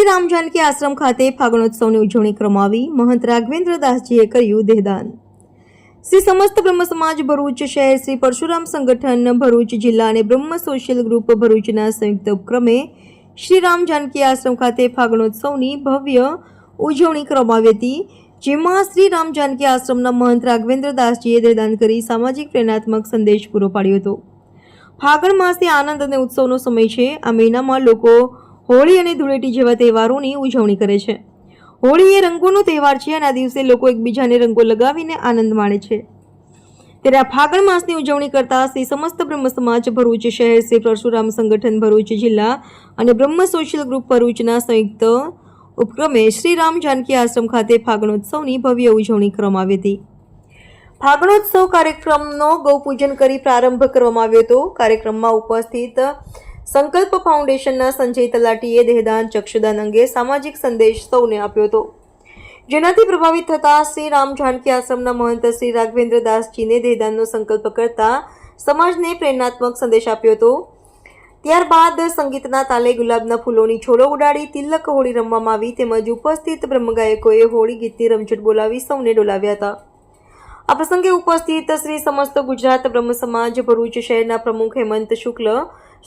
રામ જાનકી આશ્રમ ખાતે ફાગણોત્સવની ઉજવણી કરવામાં આવી. મહંત રાઘવેન્દ્ર દાસજીએ કર્યું દેહદાન. શ્રી સમસ્ત બ્રહ્મ સમાજ ભરૂચ શહેર, શ્રી પરશુરામ સંગઠન ભરૂચ જિલ્લા અને બ્રહ્મ સોશિયલ ગ્રુપ ભરૂચના સંયુક્ત ઉપક્રમે શ્રી રામ જાનકી આશ્રમ ખાતે ફાગણોત્સવની ભવ્ય ઉજવણી કરવામાં આવી હતી, જેમાં શ્રી રામ જાનકી આશ્રમના મહંત રાઘવેન્દ્ર દાસજીએ દેહદાન કરી સામાજિક પ્રેરણાત્મક સંદેશ પૂરો પાડ્યો હતો. ફાગણ માસ એ આનંદ અને ઉત્સવનો સમય છે. આ મહિનામાં લોકો હોળી અને ધૂળેટી જેવા તહેવારોની ઉજવણી કરે છે. હોળી એ રંગોનો તહેવાર છે અને આ દિવસે લોકો એકબીજાને રંગો લગાવીને આનંદ માણે છે. ત્યારે આ ફાગણ માસની ઉજવણી કરતા શ્રી સમસ્ત બ્રહ્મ સમાજ ભરૂચ શહેર, શ્રી પરશુરામ સંગઠન ભરૂચ જિલ્લા અને બ્રહ્મ સોશિયલ ગ્રુપ ભરૂચના સંયુક્ત ઉપક્રમે શ્રી રામ જાનકી આશ્રમ ખાતે ફાગણોત્સવની ભવ્ય ઉજવણી કરવામાં આવી હતી. ફાગણોત્સવ કાર્યક્રમનો ગૌપૂજન કરી પ્રારંભ કરવામાં આવ્યો હતો. કાર્યક્રમમાં ઉપસ્થિત સંકલ્પ ફાઉન્ડેશનના સંજય તલાટીએ દેહદાન ચક્ષુદાન અંગે સામાજિક સંદેશ સૌને આપ્યો હતો, જેનાથી પ્રભાવિત થતા શ્રી રામ જાનકી આશ્રમના મહંત શ્રી રાઘવેન્દ્ર દાસજીને દેહદાનનો સંકલ્પ કરતા સમાજને પ્રેરણાત્મક સંદેશ આપ્યો હતો. ત્યારબાદ સંગીતના તાલે ગુલાબના ફૂલોની છોલો ઉડાડી તિલક હોળી રમવામાં આવી, તેમજ ઉપસ્થિત બ્રહ્મગાયકોએ હોળી ગીતની રમઝટ બોલાવી સૌને ડોલાવ્યા હતા. આ પ્રસંગે ઉપસ્થિત શ્રી સમસ્ત ગુજરાત બ્રહ્મ સમાજ ભરૂચ શહેરના પ્રમુખ હેમંત શુક્લ,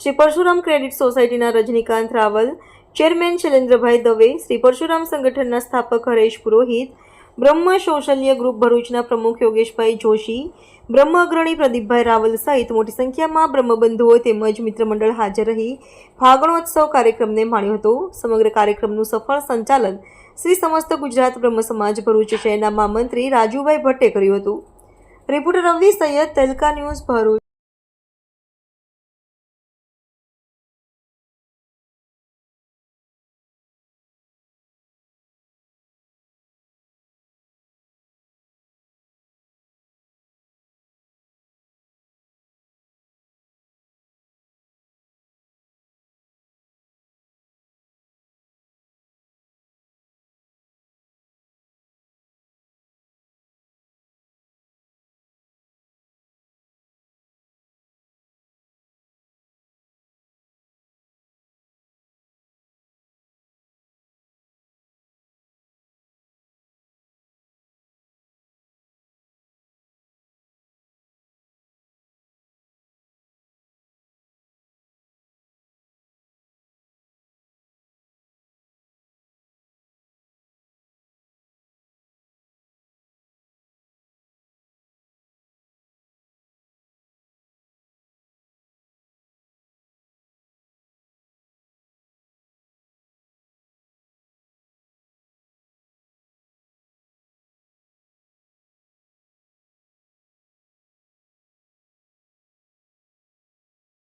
શ્રી પરશુરામ ક્રેડિટ સોસાયટીના રજનીકાંત રાવલ, ચેરમેન શૈલેન્દ્રભાઈ દવે, શ્રી પરશુરામ સંગઠનના સ્થાપક હરેશ પુરોહિત, બ્રહ્મ સોશિયલ ગ્રુપ ભરૂચના પ્રમુખ યોગેશભાઈ જોશી, બ્રહ્મ અગ્રણી પ્રદીપભાઈ રાવલ સહિત મોટી સંખ્યામાં બ્રહ્મબંધુઓ તેમજ મિત્રમંડળ હાજર રહી ફાગણોત્સવ કાર્યક્રમને માણ્યો હતો. સમગ્ર કાર્યક્રમનું સફળ સંચાલન શ્રી સમસ્ત ગુજરાત બ્રહ્મ સમાજ ભરૂચ શહેરના મહામંત્રી રાજુભાઈ ભટ્ટે કર્યું હતું. રિપોર્ટર રવિ સૈયદ, તહેલકા ન્યૂઝ ભરૂચ.